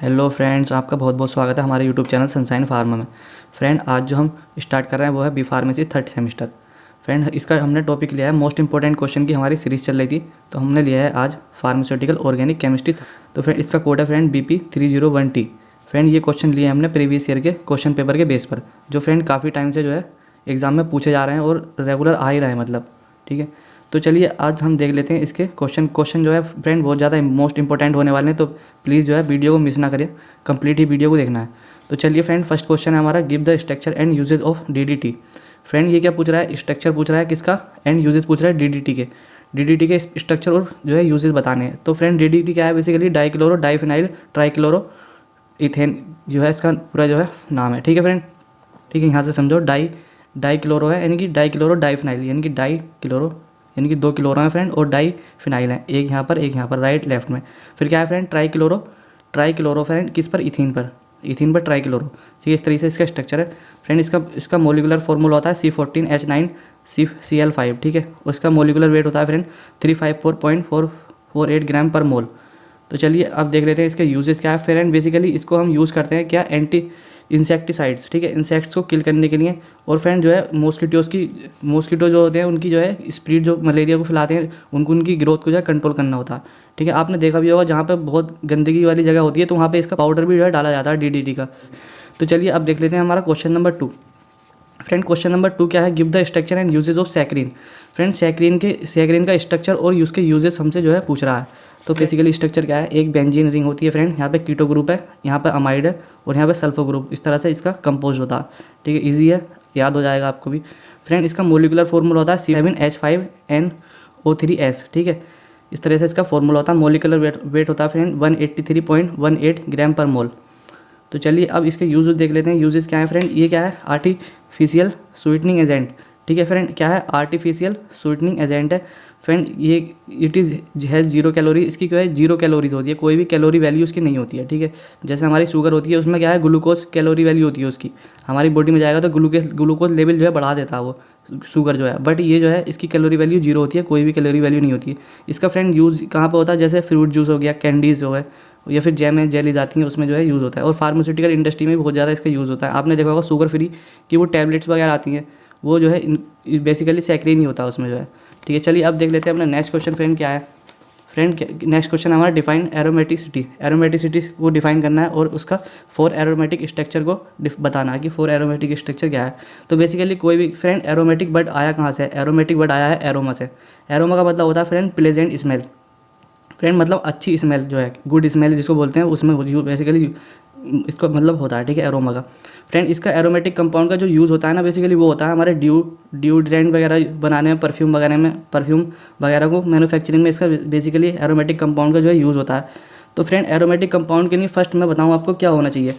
Hello friends, आपका बहुत बहुत स्वागत है हमारे यूट्यूब चैनल सनशाइन फार्मा में। फ्रेंड, आज जो हम स्टार्ट कर रहे हैं वो है B pharmacy third semester. Friend, इसका हमने टॉपिक लिया है मोस्ट इंपॉर्टेंट क्वेश्चन की हमारी सीरीज़ चल रही थी, तो हमने लिया है आज फार्मास्यूटिकल ऑर्गेनिक केमिस्ट्री। तो फ्रेंड, इसका कोड है फ्रेंड BP 301T। फ्रेंड, ये क्वेश्चन लिए हमने प्रीवियस ईयर के क्वेश्चन पेपर के बेस पर, जो फ्रेंड काफ़ी टाइम से जो है एग्ज़ाम में पूछे जा रहे हैं और रेगुलर आ ही रहे हैं मतलब। ठीक है, तो चलिए आज हम देख लेते हैं इसके क्वेश्चन जो है फ्रेंड बहुत ज़्यादा मोस्ट इंपॉर्टेंट होने वाले हैं, तो प्लीज़ जो है वीडियो को मिस ना करें, कंप्लीट ही वीडियो को देखना है। तो चलिए फ्रेंड, फर्स्ट क्वेश्चन है हमारा, give the structure and uses of DDT। Friend, ये क्या पूछ रहा है? स्ट्रक्चर पूछ रहा है किसका, एंड यूजेज पूछ रहा है DDT के स्ट्रक्चर और जो है यूजेज बताने हैं। तो फ्रेंड, DDT क्या है? Basically dichloro diphenyl trichloro ethane जो है इसका पूरा जो है नाम है। ठीक है फ्रेंड, ठीक है, यहाँ से समझो डाइक्लोरो है यानी कि डाइक्लोरो डाइफिनाइल यानी कि डाइक्लोरो यानी कि 2 क्लोरो है फ्रेंड, और डाई फिनाइल है, एक यहाँ पर राइट लेफ्ट में। फिर क्या है फ्रेंड? ट्राइक्लोरो फ्रेंड किस पर? इथीन पर ट्राइक्लोरो। ठीक है, इस तरीके से इसका स्ट्रक्चर है फ्रेंड। इसका मोलिकुलर फॉर्मूला होता है C14H9CCl5। ठीक है, और इसका मोलिकुलर वेट होता है फ्रेंड 354.448 ग्राम पर मोल। तो चलिए अब देख लेते हैं इसके यूजेस क्या है फ्रेंड। बेसिकली इसको हम यूज़ करते हैं क्या? Anti insecticides. ठीक है, इंसेक्ट्स को किल करने के लिए। और फ्रेंड जो है मॉस्किटो जो होते हैं उनकी जो है स्प्रीड, जो मलेरिया को फैलाते हैं, उनकी ग्रोथ को जो है कंट्रोल करना होता है। ठीक है, आपने देखा भी होगा जहाँ पे बहुत गंदगी वाली जगह होती है तो वहाँ पे इसका पाउडर भी जो है डाला जाता है DDT का। तो चलिए अब देख लेते हैं हमारा question number 2। Friend, question number 2 क्या है? Give the structure and uses of saccharin. Friend, saccharin का स्ट्रक्चर और उसके यूजेस हमसे जो है पूछ रहा है। तो बेसिकली स्ट्रक्चर क्या है? एक बेंजीन रिंग होती है फ्रेंड, यहाँ पे कीटो ग्रुप है, यहाँ पे अमाइड है, और यहाँ पे सल्फर ग्रुप। इस तरह से इसका कंपोज होता है। ठीक है, इजी है, याद हो जाएगा आपको भी। फ्रेंड, इसका मोलिकुलर फार्मूला होता है C7H5NO3S। ठीक है, इस तरह से इसका फार्मूला होता है। मोलिकुलर वेट होता है फ्रेंड 183.18 ग्राम पर मोल। तो चलिए अब इसके यूज देख लेते हैं। यूजेस क्या है फ्रेंड? ये क्या है? Artificial sweetening agent. ठीक है फ्रेंड, क्या है? आर्टिफिशियल स्वीटनिंग एजेंट है फ्रेंड। ये इट इज़ हैज़ 0 कैलोरी। इसकी क्या है? 0 कैलोरीज होती है, कोई भी कैलोरी वैल्यू उसकी नहीं होती है। ठीक है, जैसे हमारी शुगर होती है उसमें क्या है? ग्लूकोज कैलोरी वैल्यू होती है उसकी। हमारी बॉडी में जाएगा तो ग्लूकोज लेवल जो है बढ़ा देता है वो शुगर जो है, बट ये जो है इसकी कैलोरी वैल्यू 0 होती है, कोई भी कैलोरी वैल्यू नहीं होती है। इसका फ्रेंड यूज़ कहाँ पर होता है? जैसे फ्रूट जूस हो गया, कैंडीज़ हो गए, या फिर जैम जेलीज आती हैं उसमें जो है यूज़ होता है। और फार्मास्यूटिकल इंडस्ट्री में भी बहुत ज़्यादा इसका यूज़ होता है। आपने देखा होगा शुगर फ्री की वो टैबलेट्स वगैरह आती हैं, वो जो है बेसिकली सैक्रीन ही होता है उसमें जो है। ठीक है, चलिए अब देख लेते हैं अपना नेक्स्ट क्वेश्चन फ्रेंड क्या है। फ्रेंड, नेक्स्ट क्वेश्चन हमारा डिफाइन एरोमेटिसिटी को डिफाइन करना है, और उसका 4 एरोमेटिक स्ट्रक्चर को बताना है कि 4 एरोमेटिक स्ट्रक्चर क्या है। तो बेसिकली कोई भी फ्रेंड एरोमेटिक वर्ड आया कहाँ से? एरोमेटिक वर्ड आया है एरोमा से। एरोमा का मतलब होता है फ्रेंड प्लेजेंट स्मेल। फ्रेंड मतलब अच्छी स्मेल जो है, गुड स्मेल जिसको बोलते हैं, उसमें बेसिकली इसको मतलब होता है। ठीक है, एरोमा का। फ्रेंड, इसका एरोमेटिक कंपाउंड का जो यूज़ होता है ना, बेसिकली वो होता है हमारे डिओड्रेंट वगैरह बनाने में, परफ्यूम वगैरह को मैन्युफैक्चरिंग में इसका बेसिकली एरोमेटिक कंपाउंड का जो है यूज़ होता है। तो फ्रेंड, एरोमेटिक कंपाउंड के लिए फर्स्ट मैं बताऊँ आपको क्या होना चाहिए।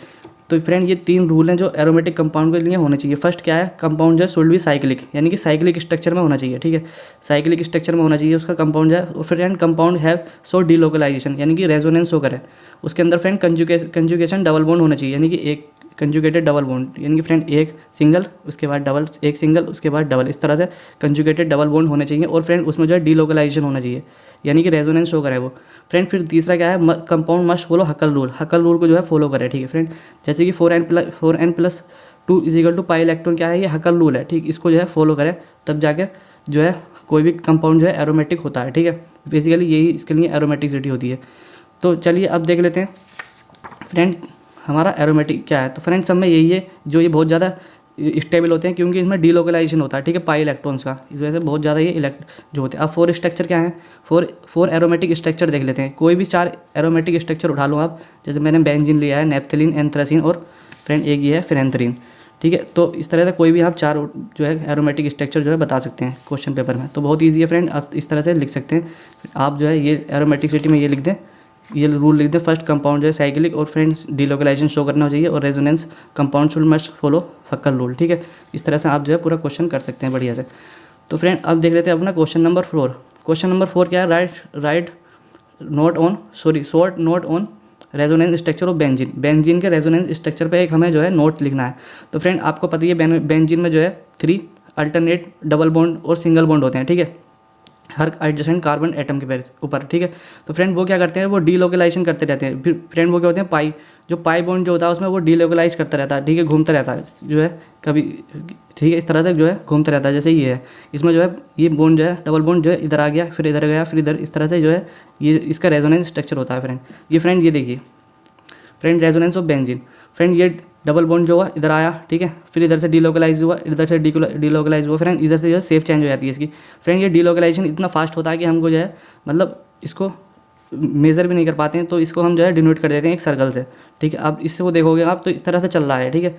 तो फ्रेंड, ये 3 रूल हैं जो एरोमेटिक कंपाउंड के लिए होने चाहिए। फर्स्ट क्या है? कंपाउंड जो है शुड बी साइक्लिक, यानी कि साइक्लिक स्ट्रक्चर में होना चाहिए। ठीक है, साइक्लिक स्ट्रक्चर में होना चाहिए उसका कंपाउंड जो है। और friend, compound have so delocalization, यानी कि रेजोनेंस होकर है उसके अंदर। फ्रेंड, कंजुगेशन डबल बॉन्ड होना चाहिए, यानी कि एक कंजुगेटेड डबल बॉन्ड, यानी कि फ्रेंड एक सिंगल उसके बाद डबल, एक सिंगल उसके बाद डबल, इस तरह से कंजुगेटेड डबल बॉन्ड होने चाहिए। और फ्रेंड उसमें जो है डीलोकलाइजेशन होना चाहिए, यानी कि रेजोनेंस शो करे वो। फ्रेंड, फिर तीसरा क्या है? कंपाउंड मस्ट फॉलो हकल रूल को जो है फॉलो करे। ठीक है फ्रेंड, जैसे कि 4n+2 = पाई इलेक्ट्रॉन, क्या है? ये हकल रूल है। ठीक, इसको जो है फॉलो करे तब जाकर जो है कोई भी कंपाउंड जो है एरोमेटिक होता है। ठीक है, बेसिकली यही इसके लिए एरोमेटिसिटी होती है। तो चलिए अब देख लेते हैं फ्रेंड हमारा एरोमेटिक क्या है। तो फ्रेंड सब में यही है, जो ये बहुत ज़्यादा स्टेबल होते हैं क्योंकि इसमें डीलोकलाइजेशन होता है। ठीक है, पाई इलेक्ट्रॉन्स का, इस वजह से बहुत ज़्यादा ये जो होते हैं। अब 4 स्ट्रक्चर क्या है? 4 एरोमेटिक स्ट्रक्चर देख लेते हैं। कोई भी 4 एरोमेटिक स्ट्रक्चर उठा लो आप, जैसे मैंने बेंजीन लिया है, नेप्थलीन, एंथ्रासीन, और फ्रेंड एक ये है फिनेंथ्रीन। ठीक है, तो इस तरह से कोई भी आप 4 जो है एरोमेटिक स्ट्रक्चर जो है बता सकते हैं क्वेश्चन पेपर में। तो बहुत ईजी है फ्रेंड, आप इस तरह से लिख सकते हैं। आप जो है ये एरोमेटिसिटी में ये लिख दें, ये रूल लिख दें। फर्स्ट कंपाउंड जो है साइक्लिक, और फ्रेंड्स डीलोकलाइजेशन शो करना चाहिए, और resonance compound should must follow हक्कल rule. ठीक है, इस तरह से आप जो है पूरा क्वेश्चन कर सकते हैं बढ़िया से। तो फ्रेंड अब देख लेते हैं अपना क्वेश्चन नंबर 4। क्वेश्चन नंबर 4 क्या है? Short note on resonance structure of benzene के रेजोनेंस स्ट्रक्चर पे एक हमें जो है नोट लिखना है। तो फ्रेंड आपको पता ही है बेंजीन में जो है 3 अल्टरनेट डबल बॉन्ड और सिंगल बॉन्ड होते हैं। ठीक है, हर एडजेसेंट कार्बन एटम के ऊपर, ठीक है। तो फ्रेंड वो क्या करते हैं, वो डीलोकलाइजेशन करते रहते हैं। फिर फ्रेंड वो क्या होते हैं, पाई, जो पाई बॉन्ड जो होता है उसमें वो डीलोकलाइज करता रहता है, ठीक है, घूमता रहता है जो है कभी, ठीक है, इस तरह से जो है घूमता रहता है। जैसे ये है, इसमें जो है ये बॉन्ड जो है, डबल बॉन्ड जो है इधर आ गया, फिर इधर गया, फिर इधर, इस तरह से जो है ये इसका रेजोनेंस स्ट्रक्चर होता है फ्रेंड। ये फ्रेंड ये देखिए friend, resonance of benzene. Friend ये डबल बॉन्ड जो हुआ इधर आया, ठीक है, फिर इधर से डीलोकलाइज हुआ, इधर से डीलोकलाइज हुआ फ्रेंड, इधर से जो है शेप चेंज हो जाती है इसकी। फ्रेंड ये डीलोकलाइजेशन इतना फास्ट होता है कि हमको जो है मतलब इसको मेज़र भी नहीं कर पाते हैं, तो इसको हम जो है डिनोट कर देते हैं एक सर्कल से, ठीक है। अब इससे वो देखोगे आप तो इस तरह से चल रहा है, ठीक है,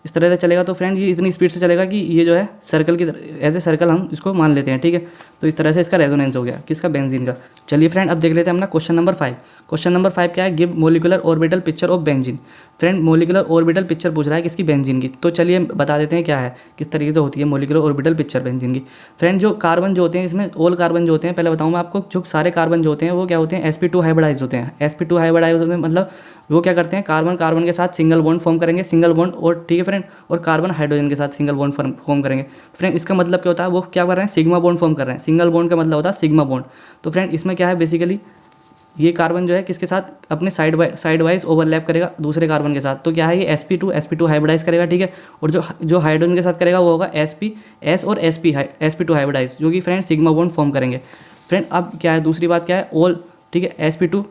इस तरह से चलेगा। तो फ्रेंड ये इतनी स्पीड से चलेगा कि ये जो है सर्कल की एज ए सर्कल हम इसको मान लेते हैं, ठीक है। तो इस तरह से इसका रेजोनेंस हो गया किसका, बेंजीन का। चलिए फ्रेंड अब देख लेते हैं अपना क्वेश्चन नंबर 5। क्वेश्चन नंबर 5 क्या है, give molecular orbital picture of benzene. Friend molecular orbital picture पूछ रहा है किसकी, बेंजीन की। तो चलिए बता देते हैं क्या है, किस तरीके से होती है मोलिकुलर ऑर्बिटल पिक्चर बेंजीन की। फ्रेंड जो कार्बन जो होते हैं इसमें, ऑल कार्बन जो होते हैं, पहले बताऊँ मैं आपको, जो सारे कार्बन जो होते हैं वो क्या होते हैं, sp2 हाइब्रिडाइज होते हैं। sp2 हाइब्रिडाइज होते हैं मतलब वो क्या करते हैं, कार्बन कार्बन के साथ सिंगल बॉन्ड फॉर्म करेंगे, सिंगल बॉन्ड, और ठीक है फ्रेंड, और कार्बन हाइड्रोजन के साथ सिंगल बॉन्ड फॉर्म करेंगे। फ्रेंड इसका मतलब क्या होता है, वो क्या कर रहे हैं, सिग्मा बॉन्ड फॉर्म कर रहे हैं। सिंगल बॉन्ड का मतलब होता है सिग्मा बॉन्ड। तो फ्रेंड इसमें क्या है, बेसिकली ये कार्बन जो है किसके साथ अपने साइड वाइज ओवरलैप करेगा दूसरे कार्बन के साथ। तो क्या है, ये sp2 हाइब्रिडाइज करेगा, ठीक है। और जो हाइड्रोजन के साथ करेगा वो होगा s और sp2 हाइब्रिडाइज, जो कि फ्रेंड सिग्मा बॉन्ड फॉर्म करेंगे। फ्रेंड अब क्या है, दूसरी बात क्या है, ऑल, ठीक है, sp2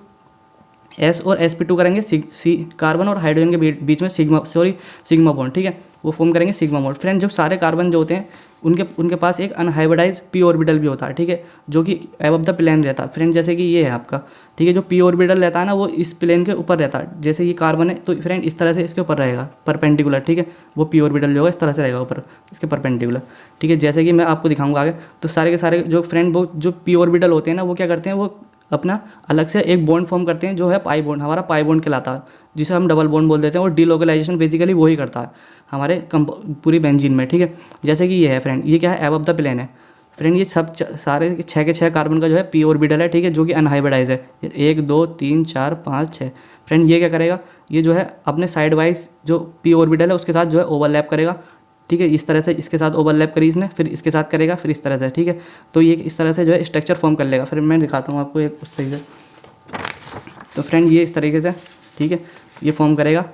S और sp2 करेंगे, सी कार्बन और हाइड्रोजन के बीच में सिग्मा बॉन्ड, ठीक है, वो फॉर्म करेंगे सिग्मा बॉन्ड। फ्रेंड जो सारे कार्बन जो होते हैं उनके पास एक अनहाइब्रिडाइज p ऑर्बिटल भी होता है, ठीक है, जो कि एबव द प्लेन रहता है। फ्रेंड जैसे कि ये है आपका, ठीक है, जो p ऑर्बिटल रहता है ना वो इस प्लेन के ऊपर रहता है। जैसे ये कार्बन है तो फ्रेंड इस तरह से इसके ऊपर रहेगा परपेंडिकुलर, ठीक है, वो p ऑर्बिटल जो होगा इस तरह से रहेगा ऊपर इसके परपेंडिकुलर, ठीक है। जैसे कि मैं आपको दिखाऊंगा आगे। तो सारे के सारे जो फ्रेंड वो जो p ऑर्बिटल होते हैं ना वो क्या करते हैं, वो अपना अलग से एक बॉन्ड फॉर्म करते हैं जो है पाई बॉन्ड, हमारा पाई बॉन्ड कहलाता है, जिसे हम डबल बॉन्ड बोल देते हैं। और डीलोकलाइजेशन बेसिकली वही करता है हमारे पूरी बेंजीन में, ठीक है। जैसे कि ये है फ्रेंड, ये क्या है, एबव द प्लेन है। फ्रेंड ये सब सारे 6 के 6 कार्बन का जो है p ऑर्बिटल है, ठीक है, जो कि अनहाइब्रिडाइज है, 1 2 3 4 5 6। फ्रेंड ये क्या करेगा, ये जो है अपने साइड वाइज जो p ऑर्बिटल है उसके साथ जो है ओवरलैप करेगा, ठीक है, इस तरह से इसके साथ ओवरलैप करी इसने, फिर इसके साथ करेगा, फिर इस तरह से, ठीक है। तो ये इस तरह से जो है स्ट्रक्चर फॉर्म कर लेगा। फिर मैं दिखाता हूँ आपको एक उस तरीके से। तो फ्रेंड ये इस तरीके से, ठीक है, ये फॉर्म करेगा।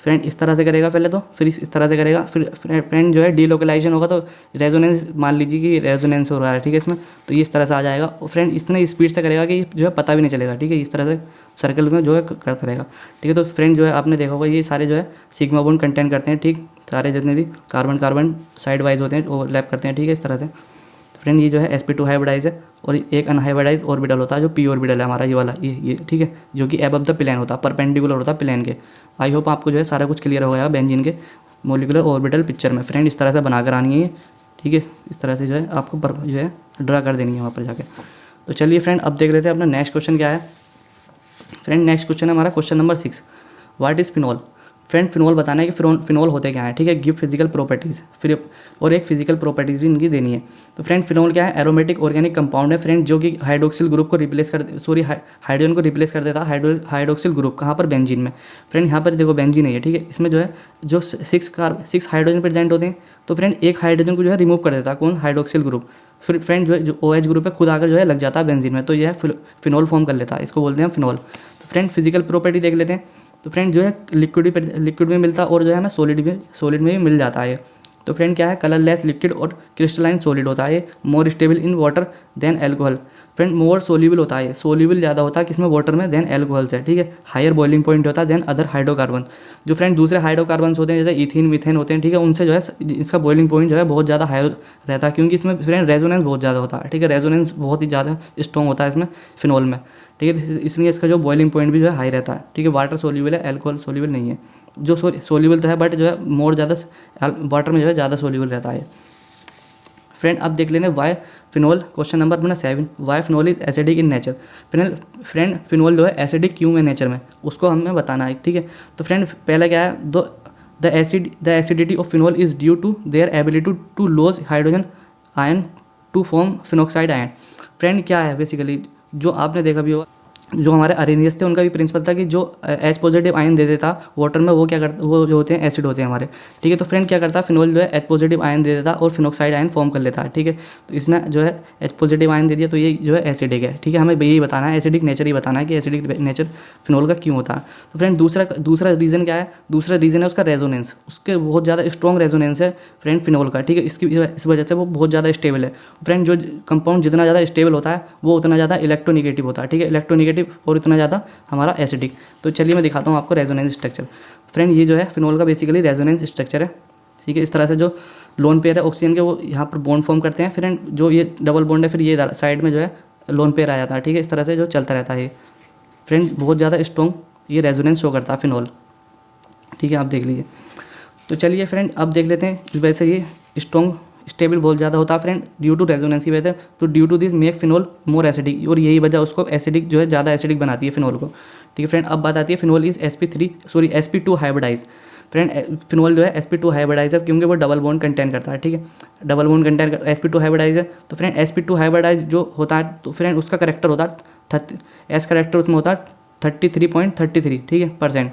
फ्रेंड इस तरह से करेगा पहले तो, फिर इस तरह से करेगा, फिर फ्रेंड जो है डीलोकलाइजेशन होगा तो रेजोनेंस, मान लीजिए कि रेजोनेंस हो रहा है, ठीक है, इसमें तो ये इस तरह से आ जाएगा। और फ्रेंड इतने स्पीड से करेगा कि जो है पता भी नहीं चलेगा, ठीक है, इस तरह से सर्कल में जो है करता रहेगा, ठीक है। तो फ्रेंड जो है आपने देखा होगा ये सारे जो है सिग्मा बॉन्ड कंटेंट करते हैं, ठीक, सारे जितने भी कार्बन कार्बन साइड वाइज होते हैं ओवरलैप करते हैं, ठीक है, इस तरह से। फ्रेंड ये जो है sp2 हाइब्रिडाइज है, और एक अनहाइब्रिडाइज ऑर्बिटल होता है जो p ऑर्बिटल है हमारा, ये वाला, ये ठीक है, जो कि एबव द प्लेन होता है, परपेंडिकुलर होता है प्लेन के। आई होप आपको जो है सारा कुछ क्लियर हो गया बेंजीन के मोलिकुलर ऑर्बिटल पिक्चर में। फ्रेंड इस तरह से बनाकर आनी है, ठीक है, इस तरह से जो है आपको जो है ड्रा कर देनी है वहाँ पर जाके। तो चलिए फ्रेंड अब देख लेते हैं अपना नेक्स्ट क्वेश्चन क्या है। फ्रेंड नेक्स्ट क्वेश्चन है हमारा question number 6, what is phenol. Friend phenol बताना है कि फिनॉल होते क्या है, ठीक है, गिव फिजिकल प्रॉपर्टीज़, फिर और एक फिजिकल प्रॉपर्टीज़ भी इनकी देनी है। तो फ्रेंड फिनॉल क्या है, एरोमेटिक ऑर्गेनिक कंपाउंड है फ्रेंड, जो कि हाइड्रोक्सिल ग्रुप को रिप्लेस कर, हाइड्रोजन को रिप्लेस कर देता है हाइड्रोक्सिल ग्रुप, कहाँ पर, बेंजीन में। फ्रेंड यहाँ पर देखो बेंजीन है ये, ठीक है, इसमें जो है जो 6 हाइड्रोजन प्रेजेंट होते हैं, तो फ्रेंड एक हाइड्रोजन को जो है रिमूव कर देता है कौन, हाइड्रोक्सिल ग्रुप। फिर फ्रेंड जो है जो OH ग्रुप है खुद आकर जो है लग जाता है बेंजीन में, तो यह फिनॉल फॉर्म कर लेता है, इसको बोलते हैं फिनॉल। तो फ्रेंड फिजिकल प्रॉपर्टी देख लेते हैं। तो फ्रेंड जो है लिक्विड में मिलता है और जो है हमें सॉलिड में भी मिल जाता है। तो फ्रेंड क्या है, कलरलेस लिक्विड और क्रिस्टलाइन सॉलिड होता है, more stable in water than alcohol. Friend more soluble होता है, सोल्यूबल ज़्यादा होता है किसमें, वाटर में, देन एल्कोहल से, ठीक है। हायर बॉइलिंग पॉइंट होता है देन अदर हाइड्रोकार्बन। जो फ्रेंड दूसरे हाइड्रोकार्बन होते हैं जैसे इथीन मीथेन होते हैं, ठीक है, उनसे जो है इसका बॉइलिंग पॉइंट जो है बहुत ज़्यादा हाई रहता है, क्योंकि इसमें फ्रेंड रेजोनेंस बहुत ज़्यादा होता है, ठीक है, रेजोनेंस बहुत ही ज़्यादा स्ट्रॉन्ग होता है इसमें फिनॉल में, ठीक है, इसलिए इसका जो बॉइलिंग पॉइंट भी जो है हाई रहता है, ठीक है। वाटर सोल्यूबल है, एल्कोहल सोल्यूबल नहीं है, जो सोल्यूबल तो है बट जो है मोर ज़्यादा वाटर में जो है ज़्यादा सोल्यूबल रहता है। फ्रेंड अब देख लेते हैं वाई फिनॉल, क्वेश्चन नंबर अपना 7, why phenol is acidic in nature. Friend phenol जो है एसिडिक क्यों है नेचर में, उसको हमें बताना है, ठीक है। तो फ्रेंड पहला क्या है, the acidity of phenol is due to their ability to loss hydrogen ion to form phenoxide ion. Friend क्या है बेसिकली, जो आपने देखा भी होगा जो हमारे अरेनियस थे उनका भी प्रिंसिपल था कि जो एच पॉजिटिव आयन दे देता वाटर में, वो क्या करता, वो जो होते हैं एसिड होते हैं हमारे, ठीक है। तो फ्रेंड क्या करता, फिनोल जो है एच पॉजिटिव आयन दे देता और फिनोक्साइड आयन फॉर्म कर लेता है, ठीक है। तो इसने जो है एच पॉजिटिव आयन दे दिया, तो ये जो है एसिडिक है, ठीक है। हमें यही बताना है, एसिडिक नेचर ही बताना है कि एसिडिक नेचर फिनोल का क्यों होता है। तो फ्रेंड दूसरा रीज़न क्या है, दूसरा रीज़न है उसका रेजोनेंस, उसके बहुत ज़्यादा स्ट्रॉन्ग रेजोनेंस है फ्रेंड फिनोल का, ठीक है। इस वजह से वो बहुत ज़्यादा स्टेबल है फ्रेंड। जो कंपाउंड जितना ज़्यादा स्टेबल होता है वो उतना ज़्यादा इलेक्ट्रोनिगेटिव होता है, ठीक है, इलेक्ट्रोनिगेटिव, और इतना ज़्यादा हमारा एसिडिक। तो चलिए मैं दिखाता हूँ आपको रेजोनेंस स्ट्रक्चर। फ्रेंड ये जो है फिनोल का बेसिकली रेजोनेंस स्ट्रक्चर है, ठीक है। इस तरह से जो लोन पेयर है ऑक्सीजन के, वो यहाँ पर बॉन्ड फॉर्म करते हैं, फ्रेंड जो ये डबल बॉन्ड है फिर ये साइड में जो है लोन पेयर आ जाता है, ठीक है। इस तरह से जो चलता रहता है ये फ्रेंड, बहुत ज़्यादा स्ट्रॉन्ग ये रेजोनेंस शो करता है फिनोल, ठीक है, आप देख लीजिए। तो चलिए फ्रेंड अब देख लेते हैं इस वजह से ये स्ट्रॉन्ग स्टेबल बहुत ज़्यादा होता है फ्रेंड, ड्यू टू रेजोनेंस की वजह से। तो due to this make phenol more acidic, और यही वजह उसको एसिडिक जो है ज़्यादा एसिडिक बनाती है फिनोल को, ठीक है फ्रेंड। अब बात आती है phenol is sp2 hybridize. Friend phenol जो है sp2 हाइब्रिडाइज है क्योंकि वो डबल बॉन्ड कंटेन करता है, ठीक है, डबल बॉन्ड कंटेन कर sp2 हाइब्रिडाइज है। तो फ्रेंड sp2 हाइब्रिडाइज जो होता है, तो फ्रेंड उसका करेक्टर होता है एस करेक्टर उसमें होता है 33.33, ठीक है, %।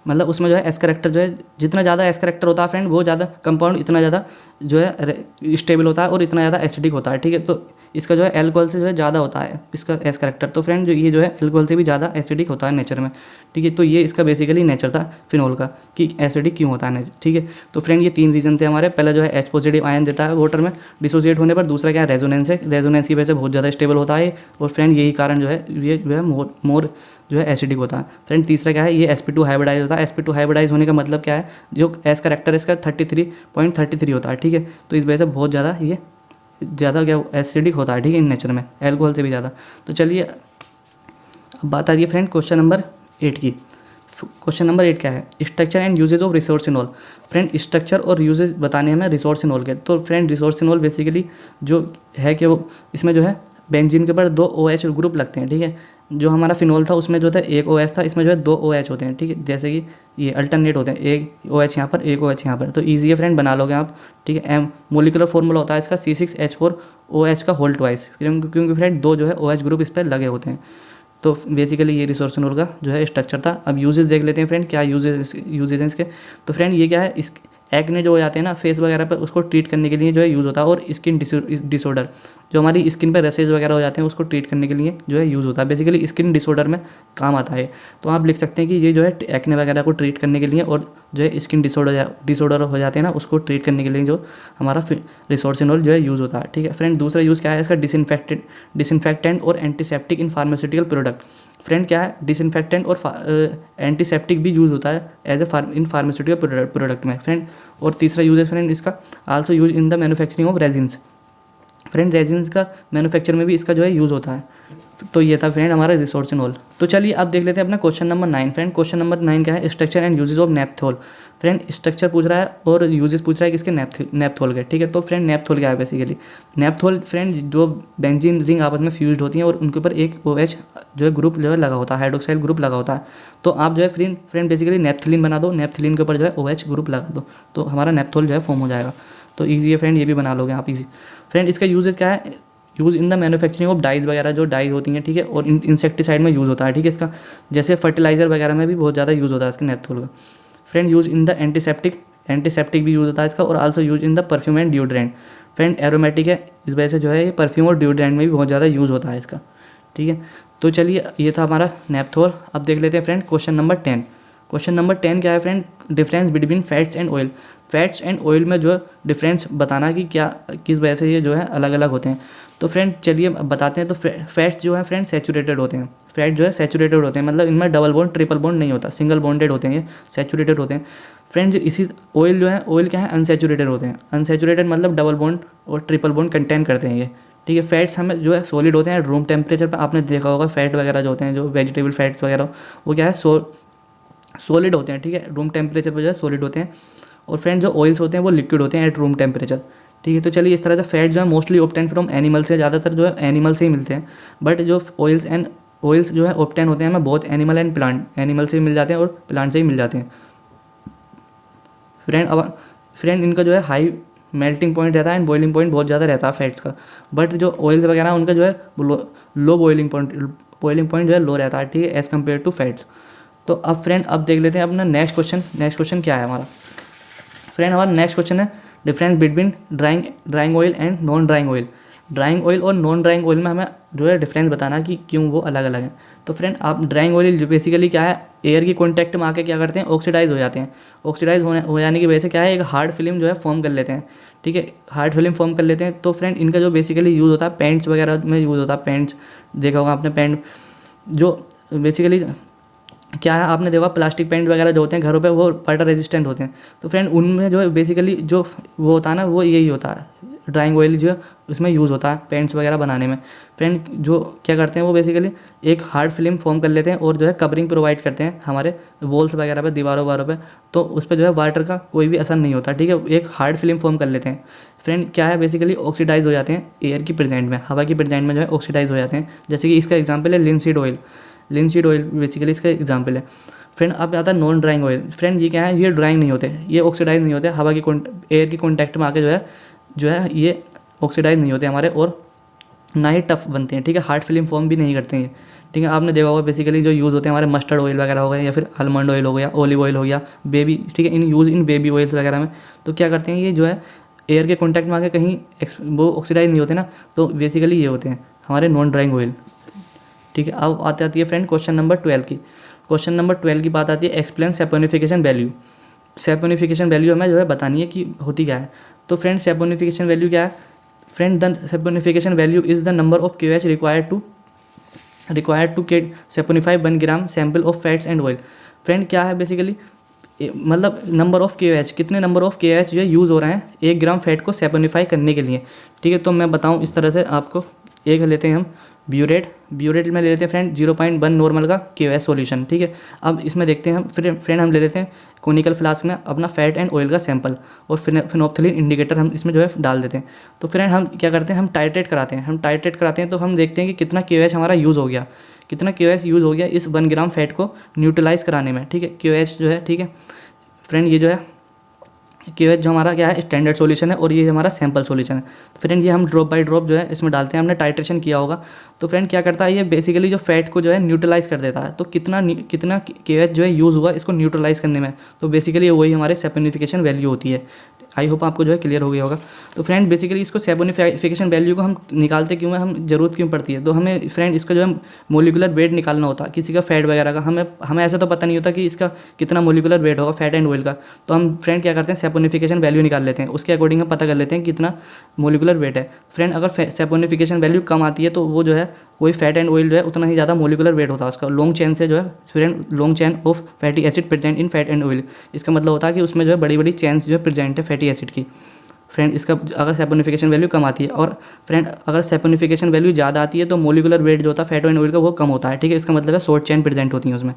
मतलब उसमें जो है एस करेक्टर जो है, जितना ज़्यादा एस करेक्टर होता है फ्रेंड वो ज़्यादा कंपाउंड इतना ज़्यादा जो है स्टेबल होता है और इतना ज़्यादा एसिडिक होता है, ठीक है। तो इसका जो है एल्कोहल से जो है ज़्यादा होता है इसका एस करेक्टर। तो फ्रेंड जो ये जो है एल्कोहल से भी ज़्यादा एसिडिक होता है नेचर में, ठीक है। तो ये इसका बेसिकली नेचर था फिनोल का कि एसिडिक क्यों होता है नेचर, ठीक है। तो फ्रेंड ये 3 रीज़न थे हमारे। पहला जो है एच पॉजिटिव आयन देता है वाटर में डिसोसिएट होने पर, दूसरा क्या है रेजोनेंस है, रेजोनेंस की वजह से बहुत ज़्यादा स्टेबल होता है, और फ्रेंड यही कारण जो है ये जो है मोर जो है एसिडिक होता है फ्रेंड। तीसरा क्या है, ये sp2 हाइब्रिडाइज होता है। sp2 हाइब्रिडाइज होने का मतलब क्या है, जो एस करेक्टर इसका 33.33 होता है, ठीक है। तो इस वजह से बहुत ज़्यादा ये ज़्यादा क्या एसिडिक होता है, ठीक है, इन नेचर में एल्कोहल से भी ज़्यादा। तो चलिए अब बात आ रही है फ्रेंड क्वेश्चन नंबर 8 की। क्वेश्चन नंबर 8 क्या है, structure and uses of resorcinol. Friend structure और यूजेज बताने हमें रिसोर्सिनोल के। तो फ्रेंड रिसोर्सिनोल बेसिकली जो है कि वो इसमें जो है बेंजीन के ऊपर 2 OH ग्रुप लगते हैं, ठीक है। जो हमारा फिनोल था उसमें जो था 1 OH था, इसमें जो है 2 OH होते हैं, ठीक है, जैसे कि ये अल्टरनेट होते हैं, 1 OH यहाँ पर 1 OH यहाँ पर। तो ईजी है फ्रेंड, बना लोगे आप, ठीक है। एम मोलिकुलर फॉर्मूला होता है इसका C6H4OH का होल ट्वाइस, क्योंकि फ्रेंड 2 जो है OH ग्रुप इस पर लगे होते हैं। तो बेसिकली ये रिसोर्सिनोल का जो है स्ट्रक्चर था। अब यूजेस देख लेते हैं फ्रेंड, क्या यूजेस हैं इसके। तो फ्रेंड ये क्या है, इस एक्ने जो हो जाते हैं ना फेस वगैरह पर, उसको ट्रीट करने के लिए जो है यूज़ होता है। और स्किन डिसऑर्डर, जो हमारी स्किन पर रसेज वगैरह हो जाते हैं उसको ट्रीट करने के लिए जो है यूज़ होता है। बेसिकली स्किन डिसऑर्डर में काम आता है। तो आप लिख सकते हैं कि ये जो है एक्ने वगैरह को ट्रीट करने के लिए, और जो है स्किन डिसऑर्डर हो जाते हैं ना उसको ट्रीट करने के लिए जो हमारा रिसोर्सिनोल जो है यूज़ होता है, ठीक है फ्रेंड। दूसरा यूज़ क्या है इसका, डिसइंफेक्टेंट और antiseptic in pharmaceutical product. Friend क्या है, डिसइंफेक्टेंट और एंटीसेप्टिक भी यूज़ होता है as a in pharmaceutical product में फ्रेंड। और तीसरा यूज है फ्रेंड इसका, also use in the manufacturing of resins. Friend resins का मैन्युफैक्चर में भी इसका जो है यूज़ होता है। तो ये था फ्रेंड हमारा रिसोर्सिनोल। तो चलिए अब देख लेते हैं अपना question number 9 friend. Question number 9 क्या है, structure and uses of naphthol. Friend structure पूछ रहा है और यूजेस पूछ रहा है किसके, नेप्थोल के, ठीक है। तो फ्रेंड नेप्थोल क्या है बेसिकली, नेप्थोल फ्रेंड जो बेंजीन रिंग आपस में फ्यूज्ड होती हैं और उनके ऊपर एक OH जो है ग्रुप जो है लगा होता है, हाइड्रोक्साइल ग्रुप लगा होता है। तो आप जो है फ्रेंड बेसिकली नेप्थलीन बना दो, नेप्थलीन के ऊपर जो है OH ग्रुप लगा दो, तो हमारा नेप्थोल जो है फॉर्म हो जाएगा। तो ईजी है फ्रेंड, ये भी बना लोगे आप ईजी। फ्रेंड इसका यूजेज क्या है, use in the manufacturing of dyes वगैरह, जो डाइज होती हैं, ठीक है, और इंसेक्टिसाइड में यूज़ होता है, ठीक है इसका। जैसे फर्टिलाइजर वगैरह में भी बहुत ज़्यादा यूज़ होता है इसका नेप्थोल का। Friend use in the antiseptic भी यूज़ होता है इसका, और also use in the perfume and deodorant. Friend aromatic है, इस वजह से जो है ये परफ्यूम और डिओड्रेंट में भी बहुत ज़्यादा यूज़ होता है इसका, ठीक है। तो चलिए ये था हमारा नेप्थोल। अब देख लेते हैं friend question number 10। Question number 10 क्या है friend, difference between fats and oil. Fats and oil में जो डिफरेंस बताना कि क्या किस वजह से ये जो है अलग अलग होते हैं। तो फ्रेंड चलिए अब बताते हैं। तो फैट्स जो है फ्रेंड सैचुरेटेड होते हैं, फैट जो है सैचुरेटेड होते हैं, मतलब इनमें डबल बॉन्ड ट्रिपल बॉन्ड नहीं होता, सिंगल बॉन्डेड होते हैं, ये सैचुरेटेड होते हैं। फ्रेंड इसी ऑयल जो है, ऑयल क्या है अनसैचुरेटेड होते हैं। अनसैचुरेटेड मतलब डबल बॉन्ड और ट्रिपल बॉन्ड कंटेन करते हैं ये, ठीक है। फैट्स हमें जो है सॉलिड होते हैं रूम टेम्परेचर पर। आपने देखा होगा फैट वगैरह जो होते हैं, जो वेजिटेबल फैट्स वगैरह, वो क्या है सॉलिड होते हैं, ठीक है, रूम टेम्परेचर पर जो है सॉलिड होते हैं। और फ्रेंड जो ऑयल्स होते हैं वो लिक्विड होते हैं एट रूम टेम्परेचर, ठीक है। तो चलिए इस तरह से फैट जो है मोस्टली ऑब्टेन फ्रॉम एनिमल से, ज़्यादातर जो है एनिमल से ही मिलते हैं। बट जो ऑयल्स जो है ऑब्टेन होते हैं हमें बहुत एनिमल एंड प्लांट, एनिमल से ही मिल जाते हैं और प्लांट से ही मिल जाते हैं फ्रेंड इनका जो है हाई मेल्टिंग पॉइंट रहता है एंड बॉइलिंग पॉइंट बहुत ज़्यादा रहता है फैट्स का। बट जो ऑयल्स वगैरह उनका जो है low boiling point boiling point जो है लो रहता है, ठीक है, एज़ कम्पेयर टू फैट्स। तो अब फ्रेंड अब देख लेते हैं अपना नेक्स्ट क्वेश्चन। नेक्स्ट क्वेश्चन क्या है हमारा फ्रेंड? हमारा नेक्स्ट क्वेश्चन है difference between drawing oil and non drawing oil. Drawing oil और नॉन ड्राइंग ऑयल में हमें जो है डिफरेंस बताना कि क्यों वो अलग अलग हैं। तो फ्रेंड आप ड्राइंग ऑयल जो बेसिकली क्या है, एयर की कॉन्टैक्ट में आके क्या करते हैं, ऑक्सीडाइज हो जाते हैं। ऑक्सीडाइज हो जाने की वजह से क्या है, एक हार्ड फिल्म जो है फॉर्म कर लेते हैं, ठीक है, हार्ड फिल्म फॉर्म कर लेते हैं। तो फ्रेंड इनका जो बेसिकली यूज़ होता है पेंट्स वगैरह में यूज़ होता है। पेंट्स देखा होगा आपने, पेंट जो बेसिकली क्या है, आपने देखा प्लास्टिक पेंट वगैरह जो होते हैं घरों पे वो वाटर रेजिस्टेंट होते हैं। तो फ्रेंड उनमें जो है बेसिकली जो वो होता है ना, वो यही होता है, ड्राइंग ऑयल जो है उसमें यूज़ होता है पेंट्स वगैरह बनाने में। फ्रेंड जो क्या करते हैं वो बेसिकली एक हार्ड फिल्म फॉर्म कर लेते हैं और जो है कवरिंग प्रोवाइड करते हैं हमारे वॉल्स वगैरह पे, दीवारों वारों पे, तो उस पर जो है वाटर का कोई भी असर नहीं होता, ठीक है, एक हार्ड फिल्म फॉर्म कर लेते हैं। फ्रेंड क्या है, बेसिकली ऑक्सीडाइज हो जाते हैं एयर की प्रेजेंट में, हवा की प्रेजेंट में जो है ऑक्सीडाइज हो जाते हैं। जैसे कि इसका एग्जाम्पल है linseed oil. Linseed oil basically इसका एग्जाम्पल है। फ्रेंड अब आता है नॉन ड्राइंग ऑयल। फ्रेंड ये क्या है, ये ड्राइंग नहीं होते, ये ऑक्सीडाइज नहीं होते, हवा की एयर की कॉन्टैक्ट में आके जो है ये ऑक्सीडाइज नहीं होते हमारे, और ना ही टफ बनते हैं, ठीक है, हार्ड फिल्म फॉर्म भी नहीं करते हैं, ठीक है। आपने देखा होगा बेसिकली जो यूज़ होते हैं हमारे मस्टर्ड ऑयल वगैरह हो गए, या फिर आलमंड ऑयल हो गया, ऑलिव ऑयल हो गया, बेबी, ठीक है, इन बेबी ऑयल्स वगैरह में तो क्या करते हैं, ये जो है एयर के कॉन्टैक्ट में आके कहीं वो ऑक्सीडाइज नहीं होते ना, तो बेसिकली ये होते हैं हमारे नॉन ड्राइंग ऑयल, ठीक है। अब आती है फ्रेंड क्वेश्चन नंबर 12 की। क्वेश्चन नंबर 12 की बात आती है explain saponification value. Saponification value हमें जो है बतानी है कि होती क्या है। तो फ्रेंड सैपोनिफिकेशन वैल्यू क्या है? Friend the saponification value is the number of KOH required to saponify 1 gram sample of fats and oil. Friend क्या है बेसिकली, मतलब नंबर ऑफ KOH, कितने नंबर ऑफ KOH जो है यूज़ हो रहे हैं 1 ग्राम फैट को सैपोनिफाई करने के लिए, ठीक है। तो मैं बताऊँ इस तरह से आपको, एक लेते हैं हम ब्यूरेट में ले लेते हैं फ्रेंड 0.1 नॉर्मल का KOH सॉल्यूशन, ठीक है। अब इसमें देखते हैं हम फ्रेंड हम ले लेते हैं कोनिकल फ्लास्क में अपना फैट एंड ऑयल का सैंपल, और फिनोप्थलीन इंडिकेटर हम इसमें जो है डाल देते हैं। तो फ्रेंड हम क्या करते हैं, हम टाइट्रेट कराते हैं। तो हम देखते हैं कि कितना KOH हमारा यूज़ हो गया, इस 1 ग्राम फैट को न्यूट्रलाइज़ कराने में, ठीक है, KOH जो है, ठीक है। फ्रेंड ये जो है KOH जो हमारा क्या है स्टैंडर्ड सॉल्यूशन है, और ये हमारा सैंपल सॉल्यूशन है। तो फ्रेंड ये हम ड्रॉप बाय ड्रॉप जो है इसमें डालते हैं, हमने टाइट्रेशन किया होगा। तो फ्रेंड क्या करता है, ये बेसिकली जो फैट को जो है न्यूट्रलाइज़ कर देता है। तो कितना KOH जो है यूज़ हुआ इसको न्यूट्रलाइज़ करने में, तो बेसिकली वही हमारे सैपोनिफिकेशन वैल्यू होती है। आई होप आपको जो है क्लियर हो गया होगा। तो फ्रेंड बेसिकली इसको सैपोनिफिकेशन वैल्यू को हम निकालते क्यों है, हम ज़रूरत क्यों पड़ती है, तो हमें फ्रेंड इसका जो है मोलिकुलर वेट निकालना होता है किसी का फैट वगैरह का। हमें ऐसा तो पता नहीं होता कि इसका कितना मोलिकुलर वेट होगा फैट एंड ऑयल का। तो हम फ्रेंड क्या करते हैं, सैपोनिफिकेशन वैल्यू निकाल लेते हैं, उसके अकॉर्डिंग हम पता कर लेते हैं कितना मोलिकुलर वेट है। फ्रेंड अगर सैपोनिफिकेशन वैल्यू कम आती है तो वो जो है वही फैट एंड ऑयल जो है उतना ही ज़्यादा मोलिकुलर वेट होता है उसका, लॉन्ग चेन से जो है friend, long chain of fatty acid present in fat and oil. इसका मतलब होता है कि उसमें जो है बड़ी बड़ी चेन्स जो है प्रेजेंट है फैटी एसिड की। फ्रेंड इसका अगर सैपोनिफिकेशन वैल्यू कम आती है, और फ्रेंड अगर सैपोनिफिकेशन वैल्यू ज़्यादा आती है तो मोलिकुलर वेट जो होता है फैट एंड ऑयल का वो कम होता है, ठीक है। इसका मतलब है शॉर्ट चेन प्रेजेंट होती है उसमें,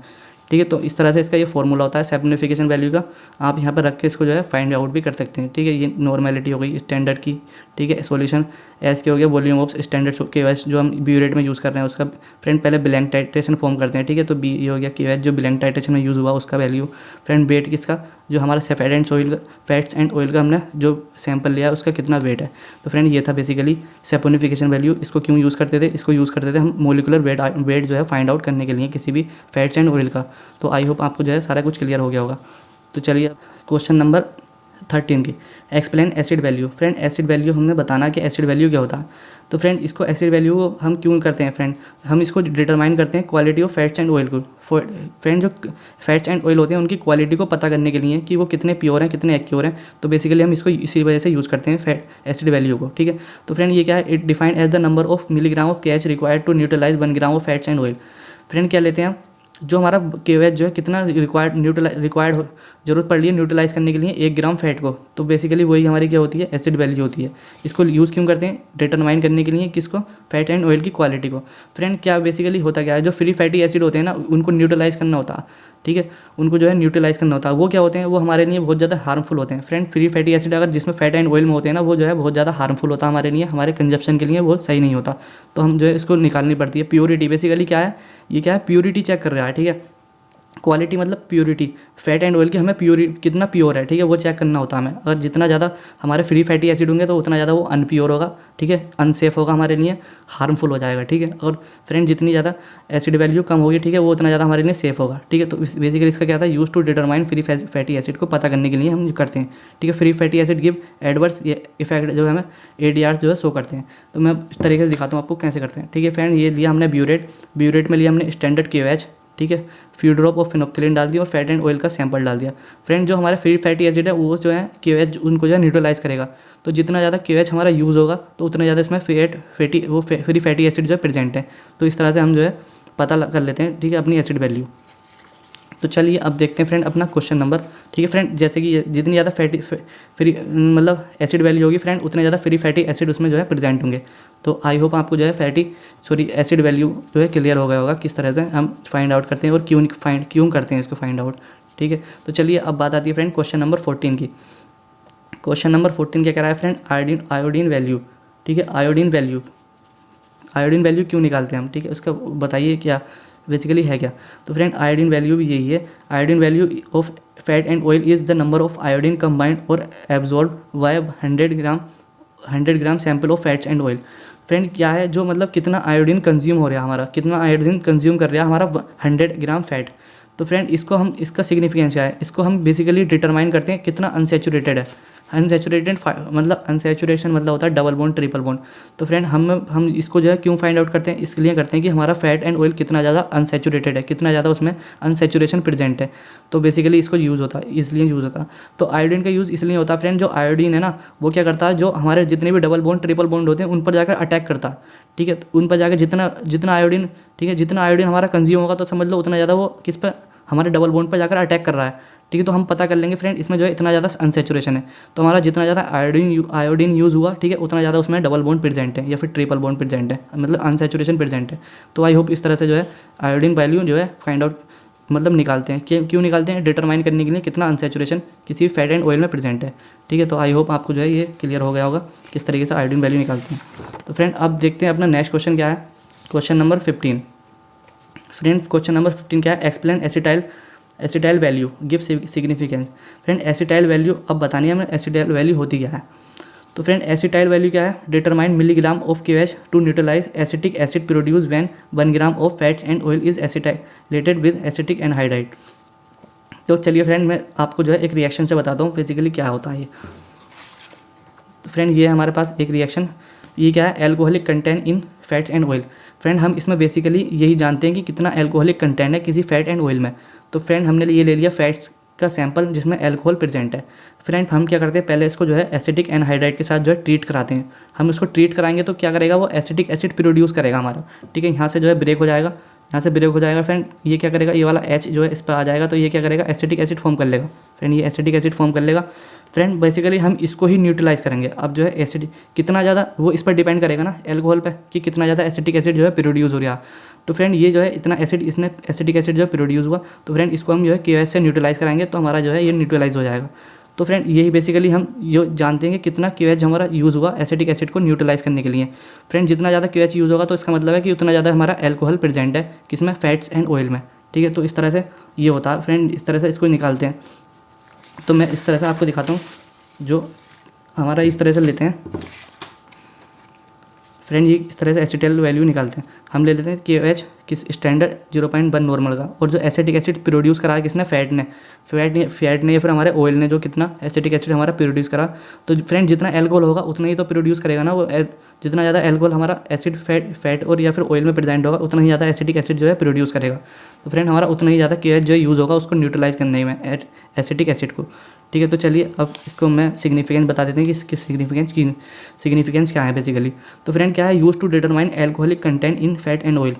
ठीक है। तो इस तरह से इसका ये फॉर्मूला होता है सैपोनिफिकेशन वैल्यू का। आप यहाँ पर रख के इसको जो है फाइंड आउट भी कर सकते हैं, ठीक है। ये नॉर्मेलिटी हो गई स्टैंडर्ड की, ठीक है। सॉल्यूशन एस के हो गया वॉल्यूम ऑफ स्टैंडर्ड KOH जो हम ब्यूरेट में यूज़ कर रहे हैं उसका। फ्रेंड पहले ब्लैंक टाइट्रेशन फॉर्म करते हैं, ठीक है। तो बी ये हो गया KOH जो ब्लैंक टाइट्रेशन में यूज़ हुआ उसका वैल्यू। फ्रेंड वेट किसका, जो हमारा फैट्स एंड ऑयल का हमने जो सैंपल लिया उसका कितना वेट है। तो फ्रेंड ये था बेसिकली सैपोनिफिकेशन वैल्यू। इसको क्यों यूज़ करते थे, इसको यूज़ करते थे हम मोलिकुलर वेट जो है फाइंड आउट करने के लिए किसी भी फैट्स एंड ऑयल का। तो आई होप आपको जो है सारा कुछ क्लियर हो गया होगा। तो चलिए क्वेश्चन नंबर 13 की, explain acid value. Friend acid value हमने बताना कि एसिड वैल्यू क्या होता है। तो फ्रेंड इसको एसिड वैल्यू हम क्यों करते हैं फ्रेंड, हम इसको डिटरमाइन करते हैं quality of fats and oil को। फ्रेंड जो फैट्स एंड ऑयल होते हैं उनकी क्वालिटी को पता करने के लिए कि वो कितने प्योर हैं कितने एक्योर हैं। तो बेसिकली हम इसको इसी वजह से यूज़ करते हैं फैट एसिड वैल्यू को, ठीक है। तो फ्रेंड ये क्या है, it defined as the number of milligram of KOH required to neutralize 1 gram of fats and oil. Friend क्या लेते हैं हम, जो हमारा KOH जो है कितना रिक्वायर्ड जरूरत पड़ रही है न्यूट्रलाइज करने के लिए 1 ग्राम फैट को। तो बेसिकली वही हमारी क्या होती है, एसिड वैल्यू होती है। इसको यूज़ क्यों करते हैं, डिटरमाइन करने के लिए किसको, फैट एंड ऑयल की क्वालिटी को। फ्रेंड क्या बेसिकली होता क्या है, जो फ्री फैटी एसिड होते हैं ना उनको न्यूट्रलाइज करना होता है, ठीक है, उनको जो है न्यूट्रलाइज करना होता है। वो क्या होते हैं, वो हमारे लिए बहुत ज़्यादा हार्मफुल होते हैं। फ्रेंड फ्री फैटी एसिड अगर जिसमें फैट एंड ऑयल में होते हैं ना वो जो है बहुत ज़्यादा हार्मफुल होता है हमारे लिए, हमारे कंजप्शन के लिए वो सही नहीं होता। तो हम जो है इसको निकालनी पड़ती है। प्योरिटी बेसिकली क्या है, ये क्या है, प्योरिटी चेक कर रहा है, ठीक है। क्वालिटी मतलब प्योरिटी, फैट एंड ऑयल की हमें कितना प्योर है, ठीक है, वो चेक करना होता है हमें। अगर जितना ज़्यादा हमारे फ्री फैटी एसिड होंगे तो उतना ज़्यादा वो अनप्योर होगा, ठीक है, अनसेफ होगा हमारे लिए, हार्मफुल हो जाएगा, ठीक है। और फ्रेंड जितनी ज़्यादा एसिड वैल्यू कम होगी, ठीक है, वो उतना ज़्यादा हमारे लिए सेफ होगा, ठीक है। तो बेसिकली इसका क्या था, use to determine free fatty acid को पता करने के लिए हम करते हैं, ठीक है। Free fatty acid give adverse effect जो है हमें ADR जो है शो करते हैं। तो मैं इस तरीके से दिखाता हूँ आपको कैसे करते हैं, ठीक है फ्रेंड। ये लिया हमने ब्यूरेट में लिया हमने स्टैंडर्ड KOH, ठीक है, फ्यू ड्रॉप ऑफ फिनोप्थिलीन डाल दिया और फैट एंड ऑयल का सैंपल डाल दिया। फ्रेंड जो हमारे फ्री फैटी एसिड है वो जो है KOH उनको जो है न्यूट्रलाइज करेगा। तो जितना ज़्यादा KOH हमारा यूज़ होगा तो उतना ज़्यादा इसमें फ्री फैटी एसिड जो है प्रेजेंट है। तो इस तरह से हम जो है पता कर लेते हैं, ठीक है, अपनी एसिड वैल्यू। तो चलिए अब देखते हैं फ्रेंड अपना क्वेश्चन नंबर, ठीक है फ्रेंड। जैसे कि जितनी ज़्यादा फ्री मतलब एसिड वैल्यू होगी फ्रेंड, उतने ज़्यादा फ्री फैटी एसिड उसमें जो है प्रेजेंट होंगे। तो आई होप आपको जो है एसिड वैल्यू जो है क्लियर हो गया होगा किस तरह से हम फाइंड आउट करते हैं और क्यों करते हैं इसको फाइंड आउट, ठीक है। तो चलिए अब बात आती है फ्रेंड क्वेश्चन नंबर 14 की। क्वेश्चन नंबर 14 क्या कह रहा है फ्रेंड, आयोडीन वैल्यू, ठीक है, आयोडीन वैल्यू क्यों निकालते हैं हम, ठीक है, उसका बताइए क्या बेसिकली है क्या। तो फ्रेंड आयोडीन वैल्यू भी यही है, iodine value of fat and oil is the number of iodine combined or absorb by 100 gram sample of fats and oil. Friend क्या है, जो मतलब कितना आयोडीन कंज्यूम हो रहा है हमारा, कितना आयोडीन कंज्यूम कर रहा है हमारा 100 ग्राम फैट। तो फ्रेंड इसको हम, इसका सिग्निफिकेंस क्या है, इसको हम बेसिकली डिटरमाइन करते हैं कितना अनसेचुरेटेड है। अनसेचुरेशन मतलब होता है डबल बॉन्ड ट्रिपल बॉन्ड। तो फ्रेंड हम इसको जो है क्यों फाइंड आउट करते हैं, इसके लिए करते हैं कि हमारा फैट एंड ऑयल कितना ज़्यादा अनसेचुरेटेड है, कितना ज़्यादा उसमें अनसेचुरेशन प्रेजेंट है। तो बेसिकली इसको यूज़ होता है, इसलिए यूज़ होता है। तो आयोडीन का यूज़ इसलिए होता है फ्रेंड, जो आयोडीन है ना वो क्या करता है, जो हमारे जितने भी डबल बॉन्ड ट्रिपल बॉन्ड होते हैं उन पर जाकर अटैक करता है, ठीक है। तो उन पर जाकर जितना आयोडीन, ठीक है, जितना आयोडीन हमारा कंज्यूम होगा तो समझ लो उतना ज़्यादा वो किस पर, हमारे डबल बॉन्ड पर जाकर अटैक कर रहा है, ठीक है। तो हम पता कर लेंगे फ्रेंड इसमें जो है इतना ज़्यादा अनसेचुरेशन है, तो हमारा जितना ज़्यादा आयोडीन यूज़ हुआ, ठीक है, उतना ज़्यादा उसमें डबल बॉन्ड प्रेजेंट है या फिर ट्रिपल बॉन्ड प्रेजेंट है, मतलब अनसेचुरेशन प्रेजेंट है। तो आई होप इस तरह से जो है आयोडीन वैल्यू जो है फाइंड आउट मतलब निकालते हैं। क्यों निकालते हैं, डिटरमाइन करने के लिए कितना अनसेचुरेशन किसी फैट एंड ऑयल में प्रेजेंट है, ठीक है। तो आई होप आपको जो है ये क्लियर हो गया होगा किस तरीके से आयोडीन वैल्यू निकालते हैं। तो फ्रेंड अब देखते हैं अपना नेक्स्ट क्वेश्चन क्या है, question number 15। Friend question number 15 क्या है, explain acetyl value give significance. Friend acetyl value अब बतानी है हमें, एसिटाइल वैल्यू होती क्या है। तो फ्रेंड एसिटाइल वैल्यू क्या है, determine milligram of KOH to neutralise acetic acid produce when 1 gram of fats and oil is acetylated with acetic anhydride. तो चलिए फ्रेंड मैं आपको जो है एक रिएक्शन से बताता हूँ बेसिकली क्या होता है ये। तो फ्रेंड ये है हमारे पास एक रिएक्शन, ये क्या है, alcoholic content in fats and oil. Friend हम इसमें बेसिकली यही जानते हैं कि कितना एल्कोहलिक कंटेंट है किसी फैट एंड ऑयल में। तो फ्रेंड हमने ये ले लिया फैट्स का सैंपल जिसमें अल्कोहल प्रेजेंट है। फ्रेंड हम क्या करते हैं, पहले इसको जो है एसिटिक एनहाइड्राइड के साथ जो है ट्रीट कराते हैं। हम इसको ट्रीट कराएंगे तो क्या करेगा, वो एसिटिक एसिड प्रोड्यूस करेगा हमारा, ठीक है। यहाँ से जो है ब्रेक हो जाएगा, यहाँ से ब्रेक हो जाएगा फ्रेंड, ये क्या करेगा, ये वाला H जो है इस पर आ जाएगा, तो ये क्या करेगा, एसिटिक एसिड फॉर्म कर लेगा। फ्रेंड ये एसिटिक एसिड फॉर्म कर लेगा। फ्रेंड बेसिकली हम इसको ही न्यूट्रलाइज करेंगे। अब जो है एसिड कितना ज़्यादा, वो इस पर डिपेंड करेगा ना एल्कोहल पे, कि कितना ज़्यादा एसिटिक एसिड जो है प्रोड्यूस हो रहा है। तो फ्रेंड ये जो है इतना एसिड, इसने एसिटिक एसिड जो है प्रोड्यूस हुआ, तो फ्रेंड इसको हम जो है KOH से न्यूट्रलाइज कराएंगे तो हमारा जो है ये न्यूट्रलाइज हो जाएगा। तो फ्रेंड यही बेसिकली हम जो जानते हैं कि कितना KOH हमारा यूज़ हुआ एसिटिक एसिड को न्यूट्रलाइज करने के लिए। फ्रेंड जितना ज़्यादा KOH यूज़ होगा तो इसका मतलब है कि उतना ज़्यादा हमारा एल्कोहल प्रेजेंट है किसमें, फैट्स एंड ऑयल में, ठीक है। तो इस तरह से ये होता है फ्रेंड, इस तरह से इसको निकालते हैं। तो मैं इस तरह से आपको दिखाता हूँ, जो हमारा इस तरह से लेते हैं फ्रेंड, ये इस तरह से एसिटाइल वैल्यू निकालते हैं। हम ले लेते हैं KOH किस स्टैंडर्ड 0.1 नॉर्मल का, और जो एसिटिक एसिड प्रोड्यूस करा किसने, फैट ने या फिर हमारे ऑयल ने जो कितना एसिटिक एसिड हमारा प्रोड्यूस करा। तो फ्रेंड जितना एल्कोहल होगा उतना ही तो प्रोड्यूस करेगा ना वो, जितना ज़्यादा एल्कोहल हमारा एसिड फैट और या फिर ऑयल में प्रेजेंट होगा उतना ही ज़्यादा एसिटिक एसिड जो है प्रोड्यूस करेगा। तो फ्रेंड हमारा उतना ही ज़्यादा KOH जो यूज़ होगा उसको न्यूट्रलाइज करने में एसिटिक एसिड को, ठीक है। तो चलिए अब इसको मैं सिग्निफिकेंस बता देते हैं कि इसकी सिग्निफिकेंस क्या है बेसिकली। तो फ्रेंड क्या है, use to determine alcoholic content in fat and oil.